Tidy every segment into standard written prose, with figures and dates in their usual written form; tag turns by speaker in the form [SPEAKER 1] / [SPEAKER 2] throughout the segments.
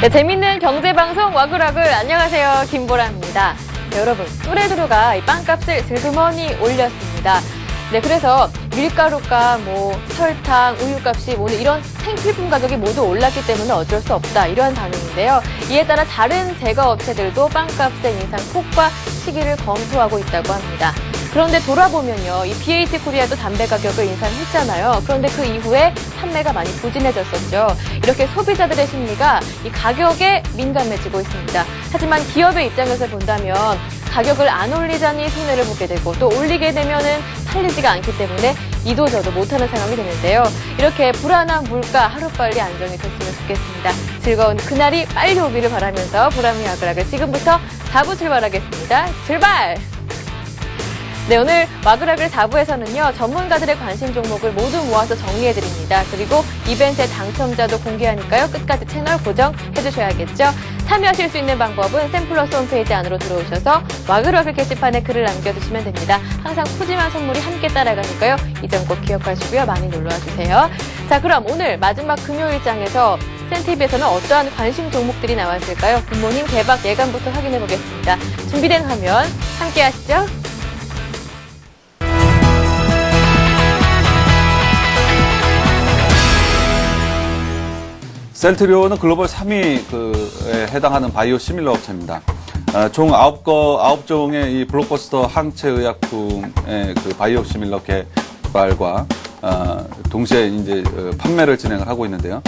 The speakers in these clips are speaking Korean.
[SPEAKER 1] 네, 재밌는 경제방송 와글와글 안녕하세요. 김보라입니다. 네, 여러분, 뚜레두루가 이 빵값을 슬그머니 올렸습니다. 네, 그래서 밀가루값, 설탕, 우유값이 오늘 이런 생필품 가격이 모두 올랐기 때문에 어쩔 수 없다. 이러한 반응인데요. 이에 따라 다른 제과업체들도 빵값의 인상 폭과 시기를 검토하고 있다고 합니다. 그런데 돌아보면요, 이 BAT 코리아도 담배 가격을 인상했잖아요. 그런데 그 이후에 판매가 많이 부진해졌었죠. 이렇게 소비자들의 심리가 이 가격에 민감해지고 있습니다. 하지만 기업의 입장에서 본다면 가격을 안 올리자니 손해를 보게 되고 또 올리게 되면은 팔리지가 않기 때문에 이도저도 못하는 상황이 되는데요. 이렇게 불안한 물가 하루빨리 안정이 됐으면 좋겠습니다. 즐거운 그날이 빨리 오기를 바라면서 보람이 와글와글 지금부터 4부 출발하겠습니다. 출발! 네, 오늘 와글와글 4부에서는요, 전문가들의 관심 종목을 모두 모아서 정리해드립니다. 그리고 이벤트의 당첨자도 공개하니까요, 끝까지 채널 고정해주셔야겠죠. 참여하실 수 있는 방법은 샘플러스 홈페이지 안으로 들어오셔서 와글와글 게시판에 글을 남겨주시면 됩니다. 항상 푸짐한 선물이 함께 따라가니까요, 이 점 꼭 기억하시고요, 많이 놀러와주세요. 자, 그럼 오늘 마지막 금요일장에서 센TV에서는 어떠한 관심 종목들이 나왔을까요? 굿모닝 대박 예감부터 확인해보겠습니다. 준비된 화면 함께 하시죠.
[SPEAKER 2] 셀트리온은 글로벌 3위에 해당하는 바이오 시밀러 업체입니다. 총 9종의 이 블록버스터 항체 의약품의 그 바이오 시밀러 개발과 동시에 이제 판매를 진행을 하고 있는데요.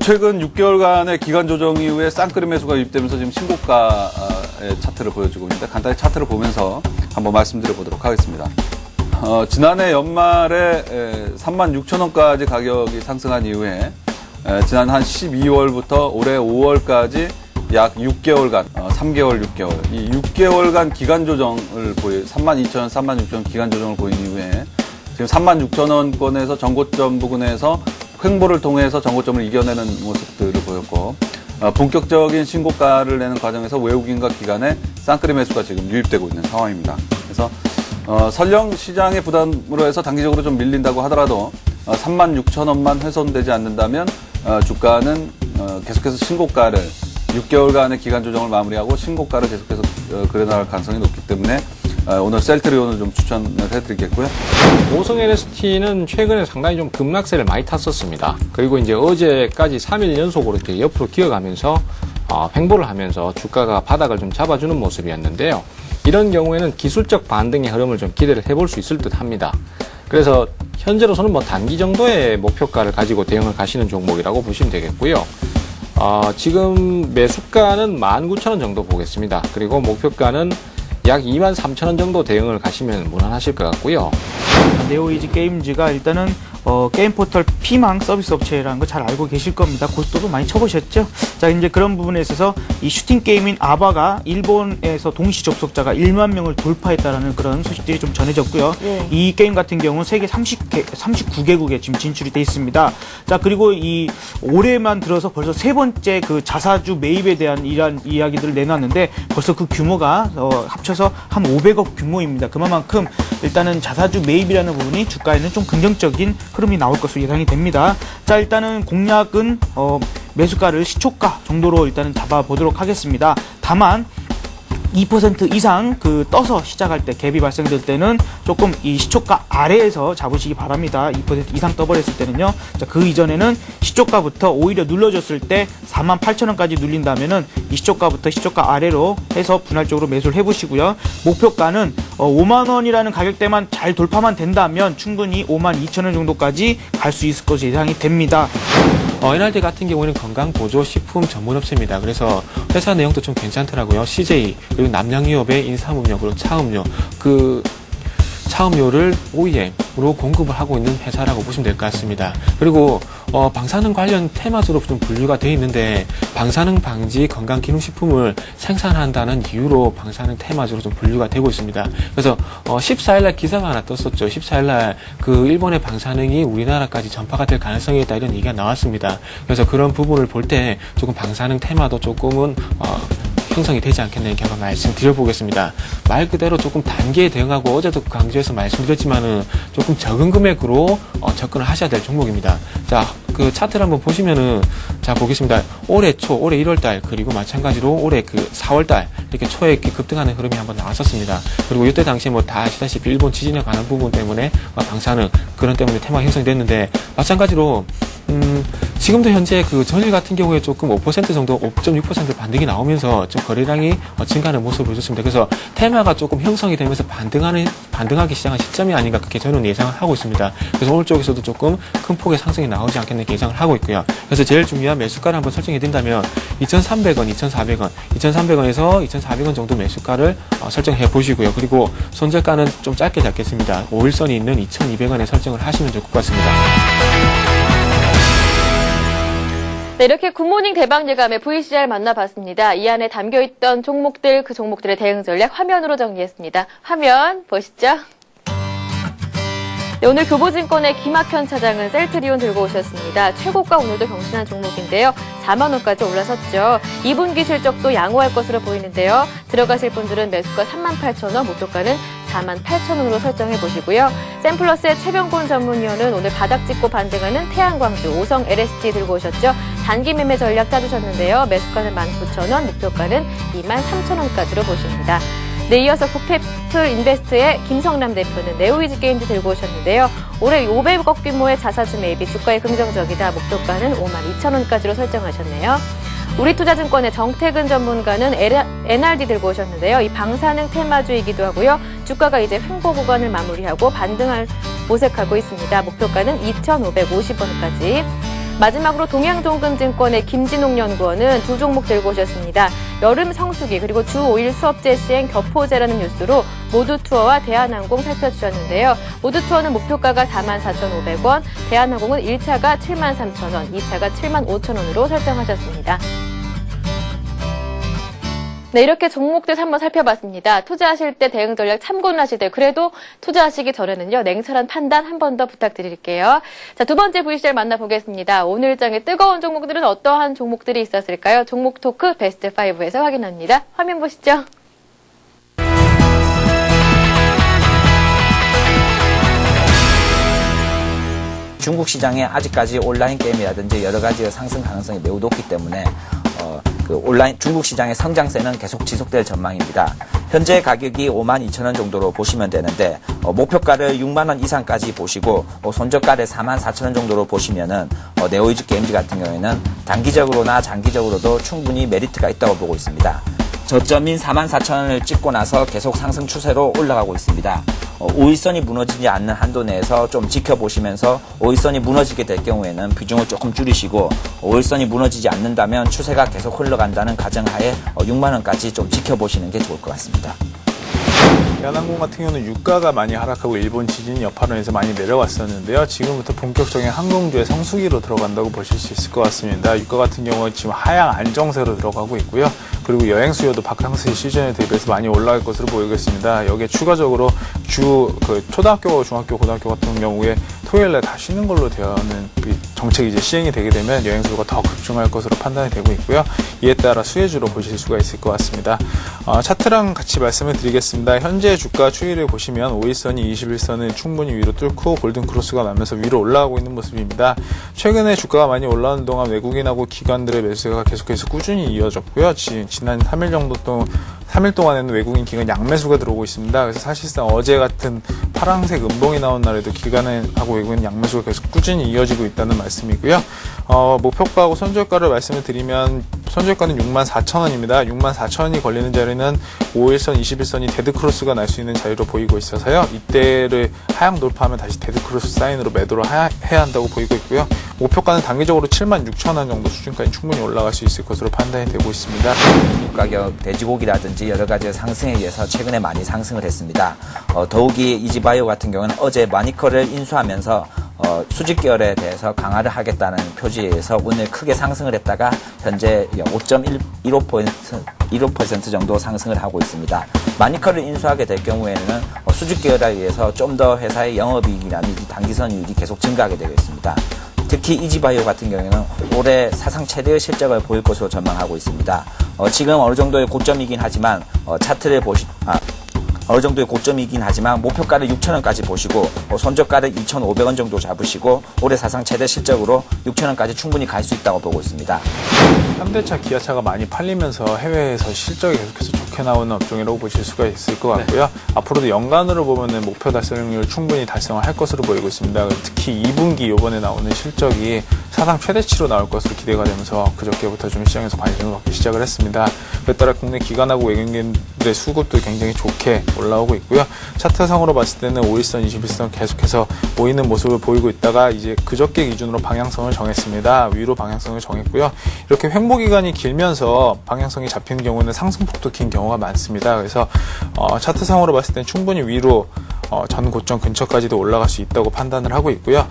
[SPEAKER 2] 최근 6개월간의 기간 조정 이후에 쌍끌이 매수가 유입되면서 지금 신고가의 차트를 보여주고 있는데 간단히 차트를 보면서 한번 말씀드려 보도록 하겠습니다. 지난해 연말에 36,000원까지 가격이 상승한 이후에 지난 한 12월부터 올해 5월까지 약 6개월간, 3개월, 6개월, 이 6개월간 기간 조정을 32,000원, 36,000원 기간 조정을 보인 이후에 지금 36,000원권에서 전고점 부근에서 횡보를 통해서 전고점을 이겨내는 모습들을 보였고, 본격적인 신고가를 내는 과정에서 외국인과 기관의 쌍끌이 매수가 지금 유입되고 있는 상황입니다. 그래서 설령 시장의 부담으로 해서 단기적으로 좀 밀린다고 하더라도 36,000원만 훼손되지 않는다면 주가는 계속해서 신고가를 6개월간의 기간 조정을 마무리하고 신고가를 계속해서 그려나갈 가능성이 높기 때문에 오늘 셀트리온을 좀 추천을 해드리겠고요.
[SPEAKER 3] 오성 LST는 최근에 상당히 좀 급락세를 많이 탔었습니다. 그리고 이제 어제까지 3일 연속으로 이렇게 옆으로 기어가면서 횡보를 하면서 주가가 바닥을 좀 잡아주는 모습이었는데요. 이런 경우에는 기술적 반등의 흐름을 좀 기대를 해볼 수 있을 듯 합니다. 그래서 현재로서는 단기 정도의 목표가를 가지고 대응을 가시는 종목이라고 보시면 되겠고요. 지금 매수가는 19,000원 정도 보겠습니다. 그리고 목표가는 약 23,000원 정도 대응을 가시면 무난하실 것 같고요.
[SPEAKER 4] 네오이지 게임즈가 일단은 게임 포털 피망 서비스 업체라는 거 잘 알고 계실 겁니다. 고스톱도 많이 쳐보셨죠? 자, 이제 그런 부분에 있어서 이 슈팅 게임인 아바가 일본에서 동시 접속자가 1만 명을 돌파했다라는 그런 소식들이 좀 전해졌고요. 이 게임 같은 경우는 세계 39개국에 지금 진출이 돼 있습니다. 자, 그리고 이 올해만 들어서 벌써 세 번째 그 자사주 매입에 대한 이러한 이야기들을 내놨는데 벌써 그 규모가 합쳐서 한 500억 규모입니다. 그만큼 일단은 자사주 매입이라는 부분이 주가에는 좀 긍정적인 흐름이 나올 것으로 예상이 됩니다. 자, 일단은 공략은 매수가를 시초가 정도로 일단은 잡아보도록 하겠습니다. 다만 2% 이상 떠서 시작할 때 갭이 발생될 때는 조금 이 시초가 아래에서 잡으시기 바랍니다. 2% 이상 떠버렸을 때는요. 자, 그 이전에는 시초가부터 오히려 눌러줬을 때 48,000원까지 눌린다면은 이 시초가부터 시초가 아래로 해서 분할적으로 매수를 해보시고요. 목표가는 5만원이라는 가격대만 잘 돌파만 된다면 충분히 52,000원 정도까지 갈 수 있을 것으로 예상이 됩니다.
[SPEAKER 3] NRD 같은 경우는 건강보조식품 전문업체입니다. 그래서 회사 내용도 좀 괜찮더라고요. CJ, 그리고 남양유업의 인삼음료, 그리고 차음료, 차음료를 OEM으로 공급을 하고 있는 회사라고 보시면 될 것 같습니다. 그리고 방사능 관련 테마주로 좀 분류가 되어 있는데 방사능 방지 건강기능식품을 생산한다는 이유로 방사능 테마주로 좀 분류가 되고 있습니다. 그래서 14일날 기사가 하나 떴었죠. 14일날 그 일본의 방사능이 우리나라까지 전파가 될 가능성이 있다 이런 얘기가 나왔습니다. 그래서 그런 부분을 볼 때 조금 방사능 테마도 조금은 형성이 되지 않겠나 이렇게 한번 말씀드려보겠습니다. 말 그대로 조금 단계에 대응하고 어제도 강조해서 말씀드렸지만은 조금 적은 금액으로 접근을 하셔야 될 종목입니다. 자, 그 차트를 한번 보시면은, 자, 보겠습니다. 올해 초, 올해 1월달, 그리고 마찬가지로 올해 그 4월달, 이렇게 초에 이렇게 급등하는 흐름이 한번 나왔었습니다. 그리고 이때 당시에 뭐 다 아시다시피 일본 지진에 관한 부분 때문에 방사능, 그런 때문에 테마가 형성이 됐는데, 마찬가지로, 지금도 현재 그 전일 같은 경우에 조금 5% 정도, 5.6% 반등이 나오면서 좀 거래량이 증가하는 모습을 보여줬습니다. 그래서 테마가 조금 형성이 되면서 반등하기 시작한 시점이 아닌가 그렇게 저는 예상을 하고 있습니다. 그래서 오늘 쪽에서도 조금 큰 폭의 상승이 나오지 않겠나 예상을 하고 있고요. 그래서 제일 중요한 매수가를 한번 설정해 둔다면 2,300원, 2,400원, 2,300원에서 2,400원 정도 매수가를 설정해 보시고요. 그리고 손절가는 좀 짧게 잡겠습니다. 5일선이 있는 2,200원에 설정을 하시면 좋을 것 같습니다.
[SPEAKER 1] 네, 이렇게 굿모닝 대박예감의 VCR 만나봤습니다. 이 안에 담겨있던 종목들, 그 종목들의 대응 전략 화면으로 정리했습니다. 화면 보시죠. 네, 오늘 교보증권의 김학현 차장은 셀트리온 들고 오셨습니다. 최고가 오늘도 경신한 종목인데요. 4만 원까지 올라섰죠. 2분기 실적도 양호할 것으로 보이는데요. 들어가실 분들은 매수가 38,000원, 목표가는 48,000원으로 설정해 보시고요. 샘플러스의 최병곤 전문위원은 오늘 바닥 찍고 반등하는 태양광주, 오성 LST 들고 오셨죠. 단기 매매 전략 짜주셨는데요. 매수가는 19,000원, 목표가는 23,000원까지로 보십니다. 네, 이어서 국페플 인베스트의 김성남 대표는 네오이즈 게임즈 들고 오셨는데요. 올해 500억 규모의 자사주 매입이 주가에 긍정적이다. 목표가는 52,000원까지로 설정하셨네요. 우리투자증권의 정태근 전문가는 NRD 들고 오셨는데요. 이 방사능 테마주이기도 하고요. 주가가 이제 횡보 구간을 마무리하고 반등을 모색하고 있습니다. 목표가는 2,550원까지. 마지막으로 동양종근증권의 김진홍 연구원은 두 종목 들고 오셨습니다. 여름 성수기 그리고 주 5일 수업제 시행 교포제라는 뉴스로 모두투어와 대한항공 살펴주셨는데요. 모두투어는 목표가가 44,500원, 대한항공은 1차가 73,000원, 2차가 75,000원으로 설정하셨습니다. 네, 이렇게 종목들 한번 살펴봤습니다. 투자하실 때 대응 전략 참고는 하시되 그래도 투자하시기 전에는요, 냉철한 판단 한 번 더 부탁드릴게요. 자, 두 번째 VCR 만나보겠습니다. 오늘 장에 뜨거운 종목들은 어떠한 종목들이 있었을까요? 종목 토크 베스트 5에서 확인합니다. 화면 보시죠.
[SPEAKER 5] 중국 시장에 아직까지 온라인 게임이라든지 여러 가지 상승 가능성이 매우 높기 때문에 그 온라인 중국 시장의 성장세는 계속 지속될 전망입니다. 현재 가격이 52,000원 정도로 보시면 되는데 목표가를 6만원 이상까지 보시고 손절가를 44,000원 정도로 보시면은 네오이즈 게임즈 같은 경우에는 단기적으로나 장기적으로도 충분히 메리트가 있다고 보고 있습니다. 저점인 44,000원을 찍고 나서 계속 상승 추세로 올라가고 있습니다. 5일선이 무너지지 않는 한도 내에서 좀 지켜보시면서 5일선이 무너지게 될 경우에는 비중을 조금 줄이시고 5일선이 무너지지 않는다면 추세가 계속 흘러간다는 가정하에 6만원까지 좀 지켜보시는 게 좋을 것 같습니다.
[SPEAKER 6] 대한항공 같은 경우는 유가가 많이 하락하고 일본 지진 여파로 인해서 많이 내려왔었는데요. 지금부터 본격적인 항공주의 성수기로 들어간다고 보실 수 있을 것 같습니다. 유가 같은 경우는 지금 하향 안정세로 들어가고 있고요. 그리고 여행 수요도 바캉스 시즌에 대비해서 많이 올라갈 것으로 보이고 있습니다. 여기에 추가적으로 초등학교, 중학교, 고등학교 같은 경우에 토요일에 다 쉬는 걸로 되어있는 정책이 이제 시행이 되게 되면 여행 수요가 더 급증할 것으로 판단이 되고 있고요. 이에 따라 수혜주로 보실 수가 있을 것 같습니다. 차트랑 같이 말씀을 드리겠습니다. 현재 주가 추이를 보시면 5일선이 21선을 충분히 위로 뚫고 골든크로스가 나면서 위로 올라가고 있는 모습입니다. 최근에 주가가 많이 올라오는 동안 외국인하고 기관들의 매수가 계속해서 꾸준히 이어졌고요. 지난 3일 동안에는 외국인 기관 양매수가 들어오고 있습니다. 그래서 사실상 어제 같은 파란색 음봉이 나온 날에도 기관하고 외국인 양매수가 계속 꾸준히 이어지고 있다는 말씀이고요. 목표가하고 손절가를 말씀을 드리면 손절가는 64,000원입니다. 64,000원이 걸리는 자리는 5일선, 21선이 데드크로스가 날 수 있는 자리로 보이고 있어서요. 이때를 하향 돌파하면 다시 데드크로스 사인으로 매도를 해야 한다고 보이고 있고요. 목표가는 단기적으로 76,000원 정도 수준까지 충분히 올라갈 수 있을 것으로 판단이 되고 있습니다.
[SPEAKER 5] 가격, 돼지고기라든지 여러 가지 상승에 의해서 최근에 많이 상승을 했습니다. 더욱이 이지바이오 같은 경우는 어제 마니커를 인수하면서 수직 계열에 대해서 강화를 하겠다는 표지에 의해서 오늘 크게 상승을 했다가 현재 5.15% 정도 상승을 하고 있습니다. 마니커를 인수하게 될 경우에는 수직 계열에 의해서 좀 더 회사의 영업이익이라든지 단기선이익이 계속 증가하게 되고 있습니다. 특히 이지바이오 같은 경우에는 올해 사상 최대의 실적을 보일 것으로 전망하고 있습니다. 지금 어느 정도의 고점이긴 하지만 차트를 어느 정도의 고점이긴 하지만 목표가를 6,000원까지 보시고 손절가를 2,500원 정도 잡으시고 올해 사상 최대 실적으로 6,000원까지 충분히 갈 수 있다고 보고 있습니다.
[SPEAKER 6] 현대차, 기아차가 많이 팔리면서 해외에서 실적이 계속해서 좋게 나오는 업종이라고 보실 수가 있을 것 같고요. 앞으로도 연간으로 보면은 목표 달성률 충분히 달성을 할 것으로 보이고 있습니다. 특히 2분기 이번에 나오는 실적이 사상 최대치로 나올 것으로 기대가 되면서 그저께부터 좀 시장에서 관심을 받기 시작을 했습니다. 그에 따라 국내 기관하고 외국인들의 수급도 굉장히 좋게 올라오고 있고요. 차트상으로 봤을 때는 5일선, 21선 계속해서 보이는 모습을 보이고 있다가 이제 그저께 기준으로 방향성을 정했습니다. 위로 방향성을 정했고요. 이렇게 횡보 기간이 길면서 방향성이 잡히는 경우는 상승폭도 긴 경우가 많습니다. 그래서 차트상으로 봤을 때는 충분히 위로 전 고점 근처까지도 올라갈 수 있다고 판단을 하고 있고요.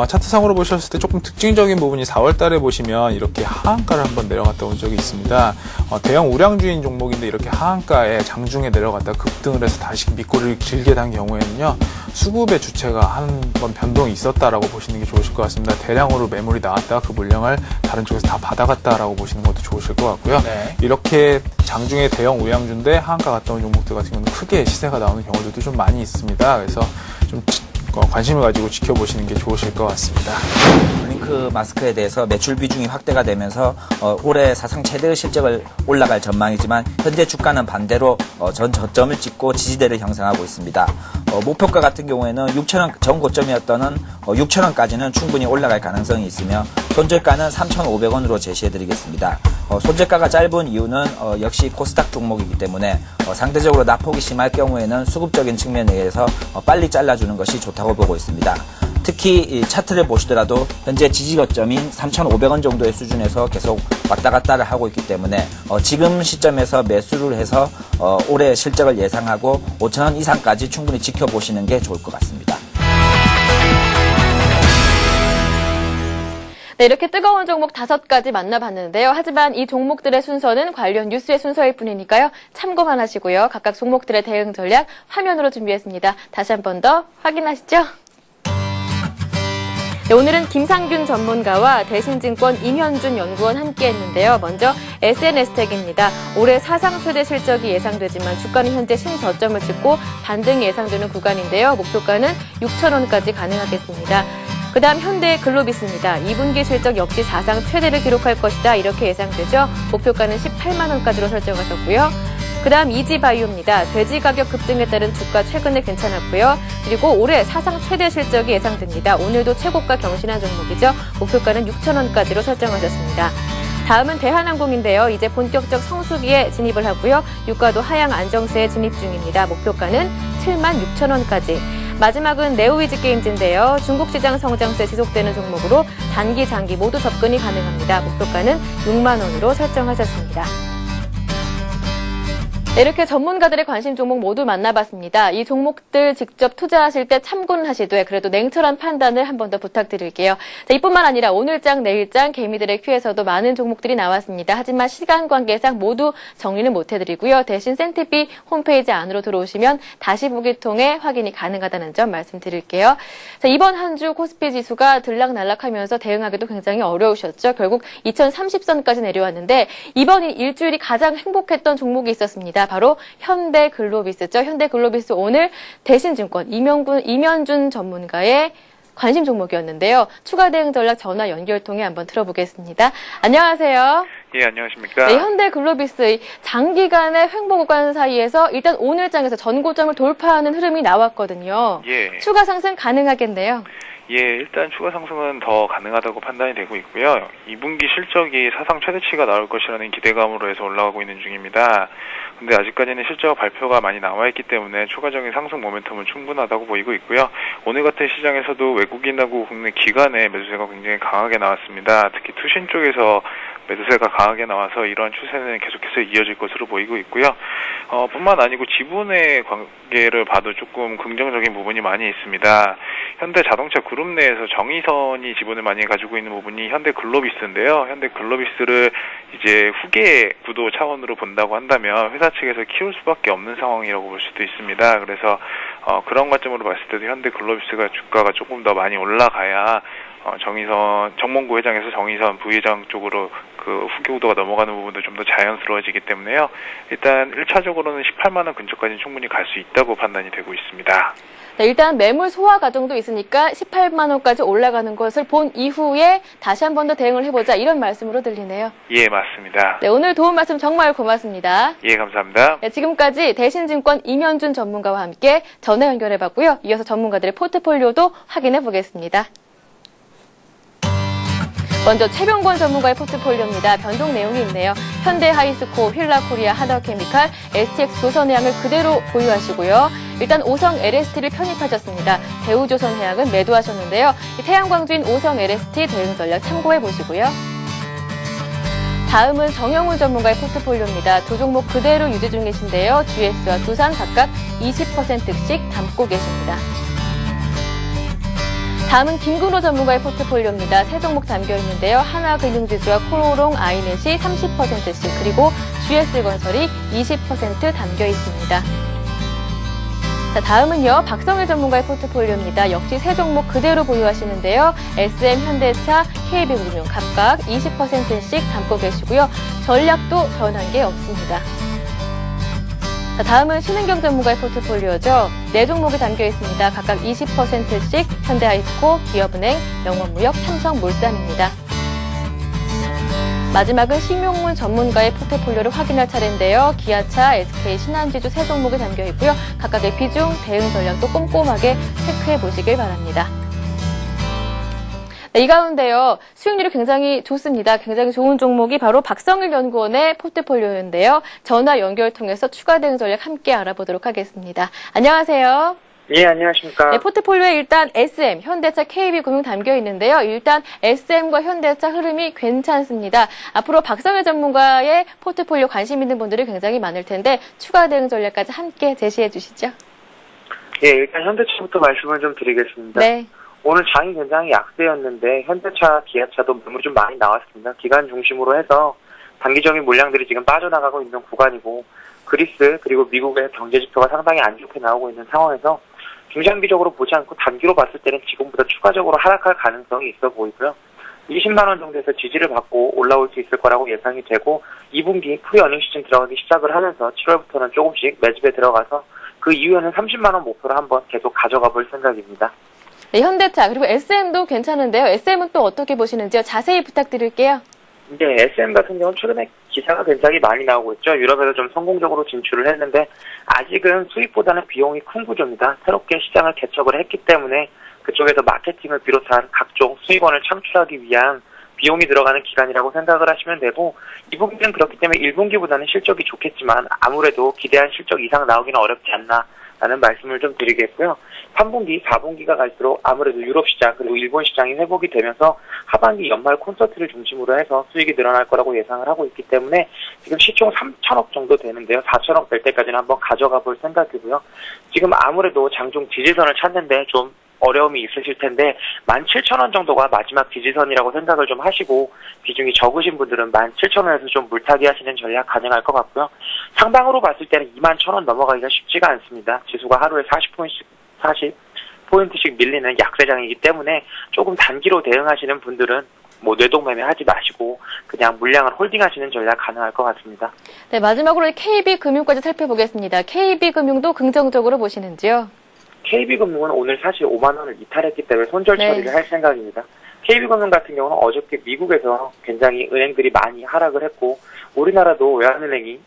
[SPEAKER 6] 차트상으로 보셨을 때 조금 특징적인 부분이 4월 달에 보시면 이렇게 하한가를 한번 내려갔다 온 적이 있습니다. 대형 우량주인 종목인데 이렇게 하한가에 장중에 내려갔다 급등을 해서 다시 밑꼬리를 길게 단 경우에는요. 수급의 주체가 한번 변동이 있었다라고 보시는 게 좋으실 것 같습니다. 대량으로 매물이 나왔다가 그 물량을 다른 쪽에서 다 받아갔다라고 보시는 것도 좋으실 것 같고요.
[SPEAKER 5] 네.
[SPEAKER 6] 이렇게 장중에 대형 우량주인데 하한가 갔다 온 종목들 같은 경우는 크게 시세가 나오는 경우들도 좀 많이 있습니다. 그래서 좀 관심을 가지고 지켜보시는 게 좋으실 것 같습니다.
[SPEAKER 5] 블링크 마스크에 대해서 매출 비중이 확대가 되면서 올해 사상 최대의 실적을 올라갈 전망이지만 현재 주가는 반대로 전 저점을 찍고 지지대를 형성하고 있습니다. 목표가 같은 경우에는 6,000원 전 고점이었던 6,000원까지는 충분히 올라갈 가능성이 있으며 손절가는 3,500원으로 제시해드리겠습니다. 손절가가 짧은 이유는 역시 코스닥 종목이기 때문에 상대적으로 낙폭이 심할 경우에는 수급적인 측면에 의해서 빨리 잘라주는 것이 좋다고 보고 있습니다. 특히 이 차트를 보시더라도 현재 지지거점인 3,500원 정도의 수준에서 계속 왔다 갔다를 하고 있기 때문에 지금 시점에서 매수를 해서 올해 실적을 예상하고 5,000원 이상까지 충분히 지켜보시는 게 좋을 것 같습니다.
[SPEAKER 1] 네, 이렇게 뜨거운 종목 5가지 만나봤는데요. 하지만 이 종목들의 순서는 관련 뉴스의 순서일 뿐이니까요. 참고만 하시고요. 각각 종목들의 대응 전략 화면으로 준비했습니다. 다시 한 번 더 확인하시죠. 네, 오늘은 김상균 전문가와 대신증권 임현준 연구원 함께했는데요. 먼저 SNS텍입니다. 올해 사상 최대 실적이 예상되지만 주가는 현재 신저점을 찍고 반등이 예상되는 구간인데요. 목표가는 6,000원까지 가능하겠습니다. 그 다음 현대글로비스입니다. 2분기 실적 역시 사상 최대를 기록할 것이다. 이렇게 예상되죠. 목표가는 18만 원까지로 설정하셨고요. 그 다음 이지바이오입니다. 돼지 가격 급등에 따른 주가 최근에 괜찮았고요. 그리고 올해 사상 최대 실적이 예상됩니다. 오늘도 최고가 경신한 종목이죠. 목표가는 6,000원까지로 설정하셨습니다. 다음은 대한항공인데요. 이제 본격적 성수기에 진입을 하고요. 유가도 하향 안정세에 진입 중입니다. 목표가는 7만 6,000원까지. 마지막은 네오위즈게임즈인데요. 중국 시장 성장세 지속되는 종목으로 단기, 장기 모두 접근이 가능합니다. 목표가는 6만 원으로 설정하셨습니다. 이렇게 전문가들의 관심 종목 모두 만나봤습니다. 이 종목들 직접 투자하실 때 참고는 하시되 그래도 냉철한 판단을 한 번 더 부탁드릴게요. 자, 이뿐만 아니라 오늘장, 내일장, 개미들의 큐에서도 많은 종목들이 나왔습니다. 하지만 시간 관계상 모두 정리는 못해드리고요. 대신 센티비 홈페이지 안으로 들어오시면 다시 보기 통해 확인이 가능하다는 점 말씀드릴게요. 자, 이번 한 주 코스피 지수가 들락날락하면서 대응하기도 굉장히 어려우셨죠. 결국 2030선까지 내려왔는데 이번 일주일이 가장 행복했던 종목이 있었습니다. 바로 현대글로비스죠. 현대글로비스 오늘 대신증권 임현준 전문가의 관심 종목이었는데요. 추가 대응 전략 전화 연결 통해 한번 들어보겠습니다. 안녕하세요.
[SPEAKER 7] 예, 안녕하십니까.
[SPEAKER 1] 네, 현대글로비스 장기간의 횡보 구간 사이에서 일단 오늘장에서 전고점을 돌파하는 흐름이 나왔거든요.
[SPEAKER 7] 예.
[SPEAKER 1] 추가 상승 가능하겠네요.
[SPEAKER 7] 예, 일단 추가 상승은 더 가능하다고 판단이 되고 있고요. 2분기 실적이 사상 최대치가 나올 것이라는 기대감으로 해서 올라가고 있는 중입니다. 근데 아직까지는 실적 발표가 많이 나와 있기 때문에 추가적인 상승 모멘텀은 충분하다고 보이고 있고요. 오늘 같은 시장에서도 외국인하고 국내 기관의 매수세가 굉장히 강하게 나왔습니다. 특히 투신 쪽에서 매수세가 강하게 나와서 이러한 추세는 계속해서 이어질 것으로 보이고 있고요. 뿐만 아니고 지분의 관계를 봐도 조금 긍정적인 부분이 많이 있습니다. 현대자동차 그룹 내에서 정의선이 지분을 많이 가지고 있는 부분이 현대글로비스인데요. 현대글로비스를 이제 후계 구도 차원으로 본다고 한다면 회사 측에서 키울 수밖에 없는 상황이라고 볼 수도 있습니다. 그래서 그런 관점으로 봤을 때도 현대글로비스가 주가가 조금 더 많이 올라가야 정몽구 회장에서 정의선 부회장 쪽으로 그 후계구도가 넘어가는 부분도 좀 더 자연스러워지기 때문에요. 일단 1차적으로는 18만 원 근처까지는 충분히 갈 수 있다고 판단이 되고 있습니다.
[SPEAKER 1] 네, 일단 매물 소화 과정도 있으니까 18만 원까지 올라가는 것을 본 이후에 다시 한 번 더 대응을 해보자 이런 말씀으로 들리네요.
[SPEAKER 7] 예, 맞습니다.
[SPEAKER 1] 네, 오늘 도움 말씀 정말 고맙습니다.
[SPEAKER 7] 예, 감사합니다.
[SPEAKER 1] 네, 지금까지 대신증권 임현준 전문가와 함께 전화 연결해봤고요. 이어서 전문가들의 포트폴리오도 확인해보겠습니다. 먼저 최병권 전문가의 포트폴리오입니다. 변동 내용이 있네요. 현대하이스코, 휠라코리아, 하나케미칼, STX 조선해양을 그대로 보유하시고요. 일단 오성 LST를 편입하셨습니다. 대우조선해양은 매도하셨는데요. 태양광주인 오성 LST 대응 전략 참고해 보시고요. 다음은 정영훈 전문가의 포트폴리오입니다. 두 종목 그대로 유지 중이신데요. GS와 두산 각각 20%씩 담고 계십니다. 다음은 김근호 전문가의 포트폴리오입니다. 세 종목 담겨 있는데요. 하나금융지주와 코오롱, 아이넷이 30%씩 그리고 GS건설이 20% 담겨 있습니다. 자, 다음은요. 박성일 전문가의 포트폴리오입니다. 역시 세 종목 그대로 보유하시는데요. SM, 현대차, KB금융 각각 20%씩 담고 계시고요. 전략도 변한 게 없습니다. 자, 다음은 신은경 전문가의 포트폴리오죠. 네 종목이 담겨 있습니다. 각각 20%씩 현대아이스코, 기업은행, 영원무역, 삼성물산입니다. 마지막은 심용문 전문가의 포트폴리오를 확인할 차례인데요. 기아차, SK, 신한지주 세 종목이 담겨 있고요. 각각의 비중, 대응 전략도 꼼꼼하게 체크해 보시길 바랍니다. 네, 이 가운데요. 수익률이 굉장히 좋습니다. 굉장히 좋은 종목이 바로 박성일 연구원의 포트폴리오인데요. 전화 연결 통해서 추가 대응 전략 함께 알아보도록 하겠습니다. 안녕하세요.
[SPEAKER 8] 예, 안녕하십니까.
[SPEAKER 1] 네, 포트폴리오에 일단 SM, 현대차, KB금융 담겨 있는데요. 일단 SM과 현대차 흐름이 괜찮습니다. 앞으로 박성일 전문가의 포트폴리오 관심 있는 분들이 굉장히 많을 텐데 추가 대응 전략까지 함께 제시해 주시죠.
[SPEAKER 8] 예, 일단 현대차부터 말씀을 좀 드리겠습니다.
[SPEAKER 1] 네.
[SPEAKER 8] 오늘 장이 굉장히 약세였는데 현대차, 기아차도 매물이 좀 많이 나왔습니다. 기관 중심으로 해서 단기적인 물량들이 지금 빠져나가고 있는 구간이고 그리스 그리고 미국의 경제 지표가 상당히 안 좋게 나오고 있는 상황에서 중장기적으로 보지 않고 단기로 봤을 때는 지금보다 추가적으로 하락할 가능성이 있어 보이고요. 20만 원 정도에서 지지를 받고 올라올 수 있을 거라고 예상이 되고 2분기 프리어닝 시즌 들어가기 시작을 하면서 7월부터는 조금씩 매집에 들어가서 그 이후에는 30만 원 목표로 한번 계속 가져가 볼 생각입니다.
[SPEAKER 1] 네, 현대차 그리고 SM도 괜찮은데요. SM은 또 어떻게 보시는지요? 자세히 부탁드릴게요.
[SPEAKER 8] 네, SM 같은 경우는 최근에 기사가 굉장히 많이 나오고 있죠. 유럽에서 좀 성공적으로 진출을 했는데 아직은 수익보다는 비용이 큰 구조입니다. 새롭게 시장을 개척을 했기 때문에 그쪽에서 마케팅을 비롯한 각종 수익원을 창출하기 위한 비용이 들어가는 기간이라고 생각을 하시면 되고 2분기는 그렇기 때문에 1분기보다는 실적이 좋겠지만 아무래도 기대한 실적 이상 나오기는 어렵지 않나라는 말씀을 좀 드리겠고요. 3분기, 4분기가 갈수록 아무래도 유럽 시장 그리고 일본 시장이 회복이 되면서 하반기 연말 콘서트를 중심으로 해서 수익이 늘어날 거라고 예상을 하고 있기 때문에 지금 시총 3천억 정도 되는데요. 4천억 될 때까지는 한번 가져가 볼 생각이고요. 지금 아무래도 장중 지지선을 찾는데 좀 어려움이 있으실 텐데 17,000원 정도가 마지막 지지선이라고 생각을 좀 하시고 비중이 적으신 분들은 17,000원에서 좀 물타기 하시는 전략 가능할 것 같고요. 상방으로 봤을 때는 21,000원 넘어가기가 쉽지가 않습니다. 지수가 하루에 40포인트씩 밀리는 약세장이기 때문에 조금 단기로 대응하시는 분들은 뭐 뇌동매매 하지 마시고 그냥 물량을 홀딩하시는 전략 가능할 것 같습니다.
[SPEAKER 1] 네, 마지막으로 KB금융까지 살펴보겠습니다. KB금융도 긍정적으로 보시는지요?
[SPEAKER 8] KB금융은 오늘 사실 5만 원을 이탈했기 때문에 손절 처리를 할 생각입니다. KB금융 같은 경우는 어저께 미국에서 굉장히 은행들이 많이 하락을 했고 우리나라도 외환은행이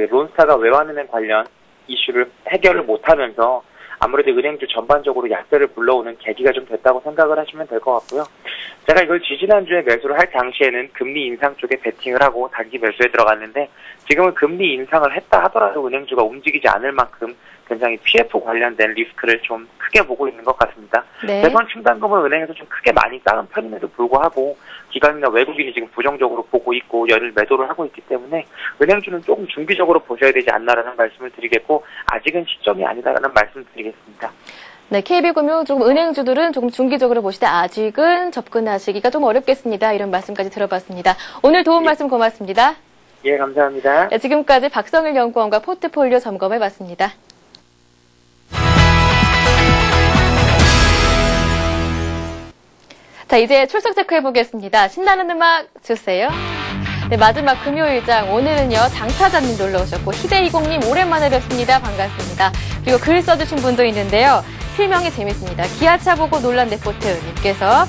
[SPEAKER 8] 론스타가 외환은행 관련 이슈를 해결을 못하면서 아무래도 은행주 전반적으로 약세를 불러오는 계기가 좀 됐다고 생각을 하시면 될 것 같고요. 제가 이걸 지지난주에 매수를 할 당시에는 금리 인상 쪽에 베팅을 하고 단기 매수에 들어갔는데 지금은 금리 인상을 했다 하더라도 은행주가 움직이지 않을 만큼 굉장히 PF 관련된 리스크를 좀 크게 보고 있는 것 같습니다.
[SPEAKER 1] 네.
[SPEAKER 8] 대선 충당금을 은행에서 좀 크게 많이 쌓은 편임에도 불구하고 기관이나 외국인이 지금 부정적으로 보고 있고 연일 매도를 하고 있기 때문에 은행주는 조금 중기적으로 보셔야 되지 않나라는 말씀을 드리겠고 아직은 시점이 아니다라는 말씀 드리겠습니다.
[SPEAKER 1] 네, KB금융 조금 은행주들은 조금 중기적으로 보시되 아직은 접근하시기가 좀 어렵겠습니다. 이런 말씀까지 들어봤습니다. 오늘 도움 말씀 고맙습니다.
[SPEAKER 8] 예, 감사합니다.
[SPEAKER 1] 네, 지금까지 박성일 연구원과 포트폴리오 점검해봤습니다. 자, 이제 출석 체크해 보겠습니다. 신나는 음악 주세요. 네, 마지막 금요일장. 오늘은요, 장타자님 놀러 오셨고, 희대이공님 오랜만에 뵙습니다. 반갑습니다. 그리고 글 써주신 분도 있는데요. 필명이 재밌습니다. 기아차 보고 놀란 레포트님께서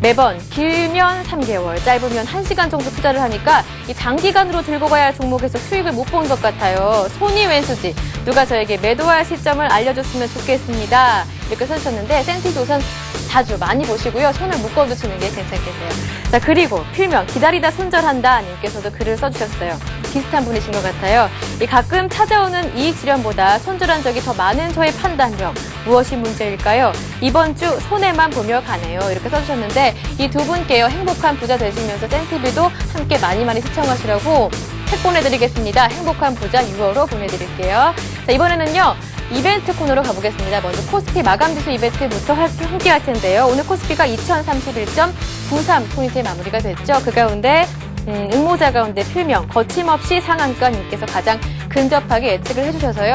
[SPEAKER 1] 매번 길면 3개월, 짧으면 1시간 정도 투자를 하니까 이 장기간으로 들고 가야 할 종목에서 수익을 못 본 것 같아요. 손이 왼수지. 누가 저에게 매도할 시점을 알려줬으면 좋겠습니다. 이렇게 써주셨는데 센티조선 자주 많이 보시고요. 손을 묶어두시는 게 괜찮겠네요. 자, 그리고 필명 기다리다 손절한다 님께서도 글을 써주셨어요. 비슷한 분이신 것 같아요. 이 가끔 찾아오는 이익 실현보다 손절한 적이 더 많은 저의 판단력. 무엇이 문제일까요? 이번 주 손해만 보며 가네요. 이렇게 써주셨는데 이 두 분께요. 행복한 부자 되시면서 센티비도 함께 많이 시청하시라고 책 보내드리겠습니다. 행복한 부자 6월호 보내드릴게요. 자, 이번에는요. 이벤트 코너로 가보겠습니다. 먼저 코스피 마감지수 이벤트부터 함께 할 텐데요. 오늘 코스피가 2031.93 포인트에 마무리가 됐죠. 그 가운데 응모자 가운데 필명 거침없이 상한가 님께서 가장 근접하게 예측을 해주셔서요.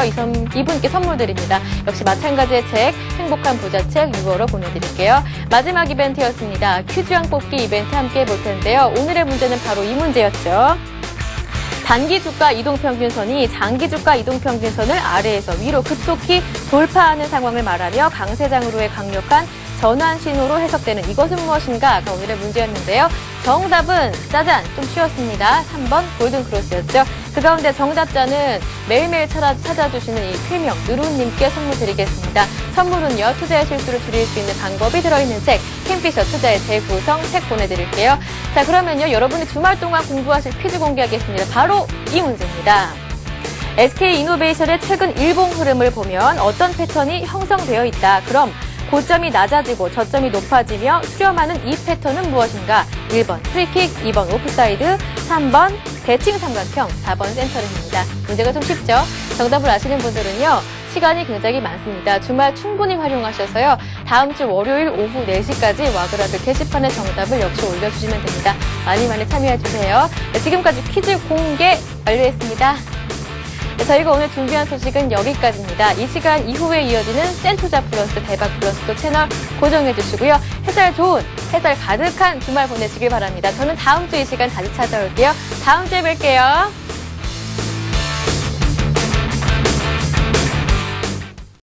[SPEAKER 1] 이분께 선물 드립니다. 역시 마찬가지의 책 행복한 부자 책 6월호 보내드릴게요. 마지막 이벤트였습니다. 퀴즈왕 뽑기 이벤트 함께 해볼 텐데요. 오늘의 문제는 바로 이 문제였죠. 단기 주가 이동평균선이 장기 주가 이동평균선을 아래에서 위로 급속히 돌파하는 상황을 말하며 강세장으로의 강력한 전환 신호로 해석되는 이것은 무엇인가가 오늘의 문제였는데요. 정답은 짜잔 좀 쉬웠습니다. 3번 골든크로스였죠. 그 가운데 정답자는 매일매일 찾아주시는 이 필명 누루님께 선물 드리겠습니다. 선물은요. 투자의 실수를 줄일 수 있는 방법이 들어있는 책 킹피셔 투자의 재구성 책 보내드릴게요. 자, 그러면요. 여러분이 주말 동안 공부하실 퀴즈 공개하겠습니다. 바로 이 문제입니다. SK이노베이션의 최근 일봉 흐름을 보면 어떤 패턴이 형성되어 있다. 그럼 고점이 낮아지고 저점이 높아지며 수렴하는 이 패턴은 무엇인가? 1번 프리킥, 2번 오프사이드, 3번 대칭 삼각형, 4번 센터링입니다. 문제가 좀 쉽죠? 정답을 아시는 분들은요. 시간이 굉장히 많습니다. 주말 충분히 활용하셔서요. 다음 주 월요일 오후 4시까지 와그라들 게시판에 정답을 역시 올려주시면 됩니다. 많이 참여해주세요. 네, 지금까지 퀴즈 공개 완료했습니다. 네, 저희가 오늘 준비한 소식은 여기까지입니다. 이 시간 이후에 이어지는 센투자 플러스 대박 플러스도 채널 고정해 주시고요. 햇살 좋은, 햇살 가득한 주말 보내시길 바랍니다. 저는 다음 주 이 시간 다시 찾아올게요. 다음 주에 뵐게요.